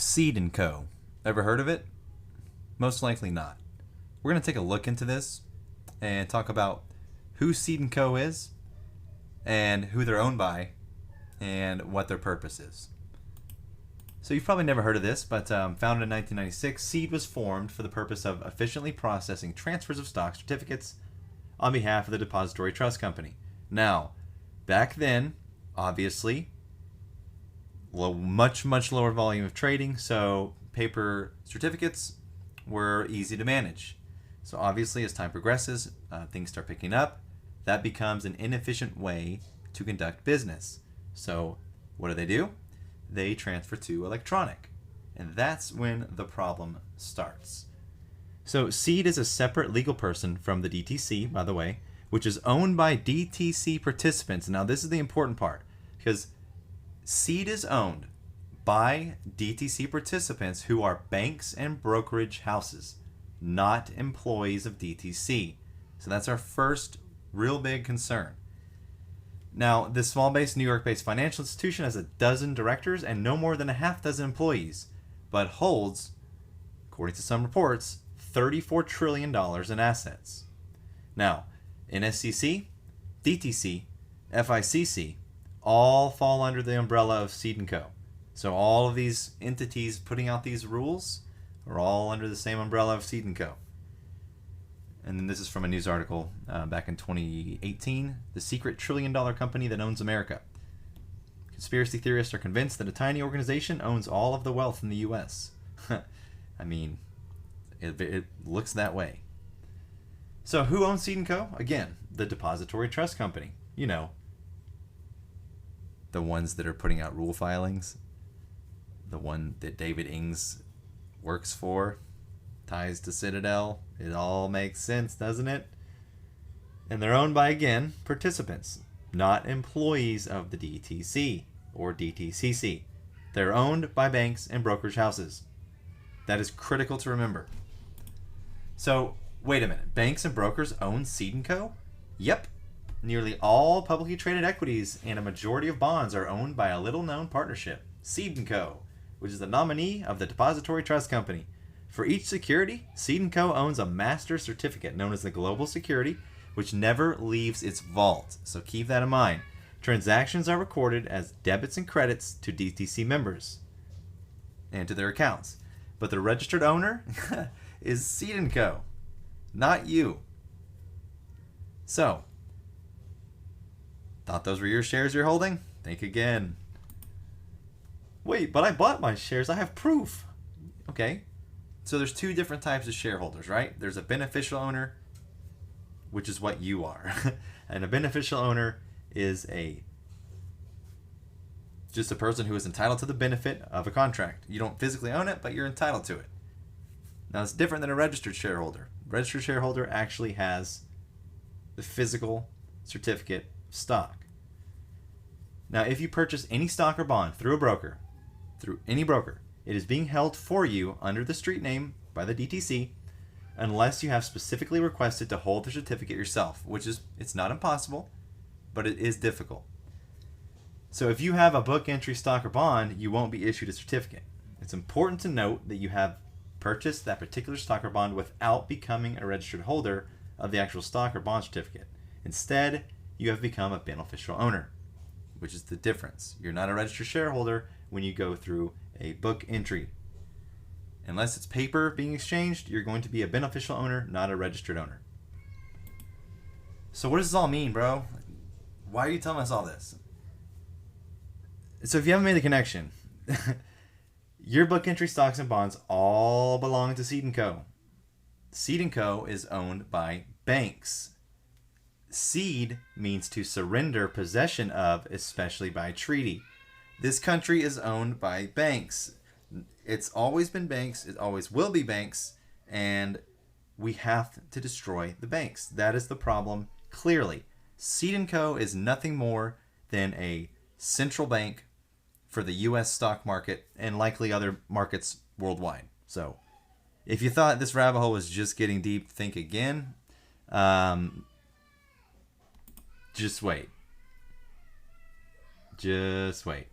Cede & Co. Ever heard of it? Most likely not. We're going to take a look into this and talk about who Cede & Co. is and who they're owned by and what their purpose is. So you've probably never heard of this, but founded in 1996, Cede was formed for the purpose of efficiently processing transfers of stock certificates on behalf of the Depository Trust Company. Now, back then, obviously, much lower volume of trading, so paper certificates were easy to manage. So obviously, as time progresses, things start picking up. That becomes an inefficient way to conduct business. So what do? They transfer to electronic. And that's when the problem starts. So Cede is a separate legal person from the DTC, by the way, which is owned by DTC participants. Now this is the important part, because Cede is owned by DTC participants who are banks and brokerage houses, not employees of DTC. So that's our first real big concern. Now, this small-based, New York-based financial institution has 12 directors and no more than a half dozen employees, but holds, according to some reports, $34 trillion in assets. Now, NSCC, DTC, FICC, all fall under the umbrella of Cede & Co. So all of these entities putting out these rules are all under the same umbrella of Cede & Co. And then this is from a news article back in 2018. The secret trillion-dollar company that owns America. Conspiracy theorists are convinced that a tiny organization owns all of the wealth in the U.S. I mean, it looks that way. So who owns Cede & Co.? Again, the Depository Trust Company. You know, the ones that are putting out rule filings. The one that David Ings works for. Ties to Citadel. It all makes sense, doesn't it? And they're owned by, again, participants, not employees of the DTC or DTCC. They're owned by banks and brokerage houses. That is critical to remember. So, wait a minute. Banks and brokers own Cede & Co.? Yep. Nearly all publicly traded equities and a majority of bonds are owned by a little-known partnership, Cede & Co., which is the nominee of the Depository Trust Company. For each security, Cede & Co. owns a master certificate known as the Global Security, which never leaves its vault. So keep that in mind. Transactions are recorded as debits and credits to DTC members and to their accounts. But the registered owner is Cede & Co., not you. So, thought those were your shares you're holding? Think again. Wait, but I bought my shares. I have proof. Okay. So there's two different types of shareholders, right? There's a beneficial owner, which is what you are. And a beneficial owner is just a person who is entitled to the benefit of a contract. You don't physically own it, but you're entitled to it. Now it's different than a registered shareholder. Registered shareholder actually has the physical certificate of stock. Now if you purchase any stock or bond through a broker, through any broker, it is being held for you under the street name by the DTC unless you have specifically requested to hold the certificate yourself, which is, it's not impossible, but it is difficult. So if you have a book entry stock or bond, you won't be issued a certificate. It's important to note that you have purchased that particular stock or bond without becoming a registered holder of the actual stock or bond certificate. Instead, you have become a beneficial owner, which is the difference. You're not a registered shareholder when you go through a book entry. Unless it's paper being exchanged, you're going to be a beneficial owner, not a registered owner. So what does this all mean, bro? Why are you telling us all this? So if you haven't made the connection, your book entry stocks and bonds all belong to Cede & Co. Cede & Co. is owned by banks. Cede means to surrender possession of, especially by treaty. This country is owned by banks. It's always been banks. It always will be banks. And we have to destroy the banks. That is the problem, clearly. Cede & Co. is nothing more than a central bank for the U.S. stock market and likely other markets worldwide. So if you thought this rabbit hole was just getting deep, think again. Just wait. Just wait.